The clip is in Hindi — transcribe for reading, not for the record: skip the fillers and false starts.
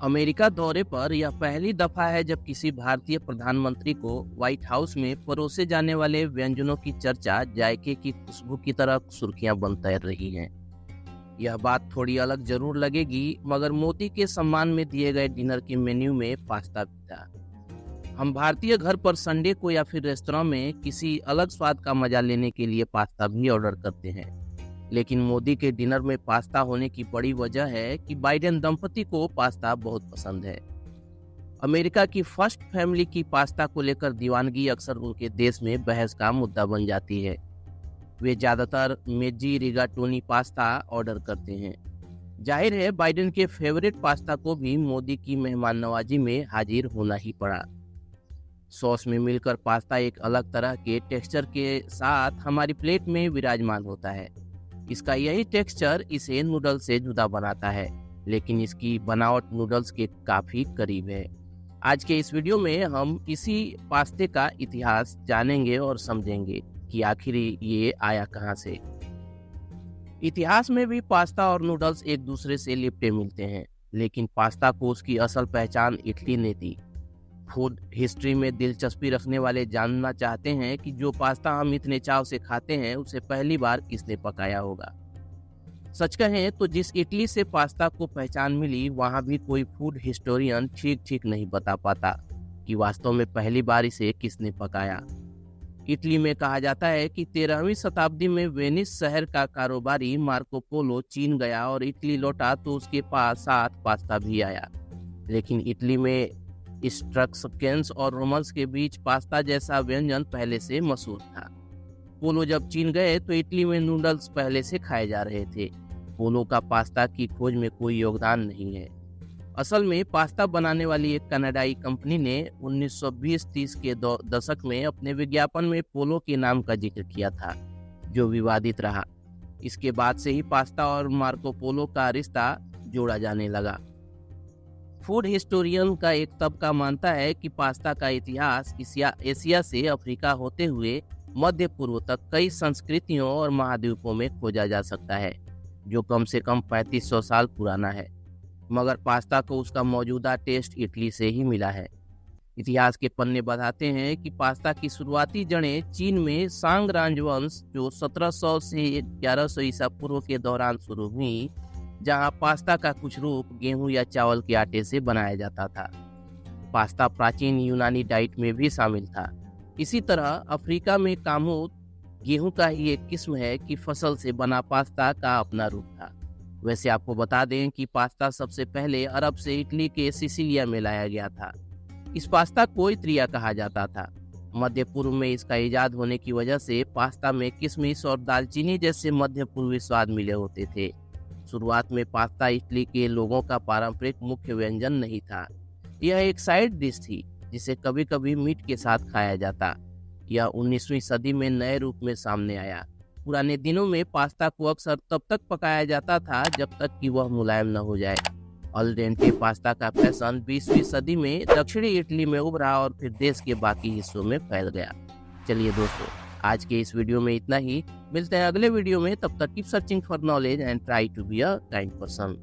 अमेरिका दौरे पर यह पहली दफा है जब किसी भारतीय प्रधानमंत्री को व्हाइट हाउस में परोसे जाने वाले व्यंजनों की चर्चा जायके की खुशबू की तरह सुर्खियां बन तैर रही हैं। यह बात थोड़ी अलग जरूर लगेगी, मगर मोदी के सम्मान में दिए गए डिनर के मेन्यू में पास्ता भी था। हम भारतीय घर पर संडे को या फिर रेस्तरां में किसी अलग स्वाद का मजा लेने के लिए पास्ता भी ऑर्डर करते हैं, लेकिन मोदी के डिनर में पास्ता होने की बड़ी वजह है कि बाइडेन दंपति को पास्ता बहुत पसंद है। अमेरिका की फर्स्ट फैमिली की पास्ता को लेकर दीवानगी अक्सर उनके देश में बहस का मुद्दा बन जाती है। वे ज्यादातर मेज्जी रिगाटोनी पास्ता ऑर्डर करते हैं। जाहिर है बाइडेन के फेवरेट पास्ता को भी मोदी की मेहमान नवाजी में हाजिर होना ही पड़ा। सॉस में मिलकर पास्ता एक अलग तरह के टेक्सचर के साथ हमारी प्लेट में विराजमान होता है। इसका यही टेक्सचर इसे नूडल्स से जुदा बनाता है, लेकिन इसकी बनावट नूडल्स के काफी करीब है। आज के इस वीडियो में हम इसी पास्ते का इतिहास जानेंगे और समझेंगे कि आखिर ये आया कहां से। इतिहास में भी पास्ता और नूडल्स एक दूसरे से लिपटे मिलते हैं, लेकिन पास्ता को उसकी असल पहचान इटली ने दी। फूड हिस्ट्री में दिलचस्पी रखने वाले जानना चाहते हैं कि जो पास्ता हम इतने चाव से खाते हैं उसे पहली बार किसने पकाया होगा। सच कहें तो जिस इटली से पास्ता को पहचान मिली, वहां भी कोई फूड हिस्टोरियन ठीक नहीं बता पाता कि वास्तव में पहली बार इसे किसने पकाया। इटली में कहा जाता है कि 13वीं शताब्दी में वेनिस शहर का कारोबारी मार्को पोलो चीन गया और इटली लौटा तो उसके पास साथ पास्ता भी आया। लेकिन इटली में इट्रस्केंस और रोमन्स के बीच पास्ता जैसा व्यंजन पहले से मशहूर था। पोलो जब चीन गए तो इटली में नूडल्स पहले से खाए जा रहे थे। पोलो का पास्ता की खोज में कोई योगदान नहीं है। असल में पास्ता बनाने वाली एक कनाडाई कंपनी ने 1920-30 के दशक में अपने विज्ञापन में पोलो के नाम का जिक्र किया था, जो विवादित रहा। इसके बाद से ही पास्ता और मार्को पोलो का रिश्ता जोड़ा जाने लगा। फूड हिस्टोरियन का एक तबका मानता है कि पास्ता का इतिहास एशिया से अफ्रीका होते हुए मध्य पूर्व तक कई संस्कृतियों और महाद्वीपों में खोजा जा सकता है, जो कम से कम 3500 साल पुराना है। मगर पास्ता को उसका मौजूदा टेस्ट इटली से ही मिला है। इतिहास के पन्ने बताते हैं कि पास्ता की शुरुआती जड़ें चीन में सांग राजवंश, जो 1700 से 1100 ईसा पूर्व के दौरान शुरू हुई, जहां पास्ता का कुछ रूप गेहूं या चावल के आटे से बनाया जाता था। पास्ता प्राचीन यूनानी डाइट में भी शामिल था। इसी तरह अफ्रीका में कामूत गेहूं का ही एक किस्म है कि फसल से बना पास्ता का अपना रूप था। वैसे आपको बता दें कि पास्ता सबसे पहले अरब से इटली के सिसिलिया में लाया गया था। इस पास्ता को इत्रिया कहा जाता था। मध्य पूर्व में इसका इजाद होने की वजह से पास्ता में किशमिश और दालचीनी जैसे मध्य पूर्वी स्वाद मिले होते थे। शुरुआत में पास्ता इटली के लोगों का पारंपरिक मुख्य व्यंजन नहीं था। यह एक साइड डिश थी जिसे कभी कभी मीट के साथ खाया जाता। यह 19वीं सदी में नए रूप में सामने आया। पुराने दिनों में पास्ता को अक्सर तब तक पकाया जाता था जब तक कि वह मुलायम न हो जाए। अल डेंटे पास्ता का फैशन 20वीं सदी में दक्षिणी इटली में उभरा और फिर देश के बाकी हिस्सों में फैल गया। चलिए दोस्तों, आज के इस वीडियो में इतना ही। मिलते हैं अगले वीडियो में। तब तक keep searching for knowledge and try to be a kind person.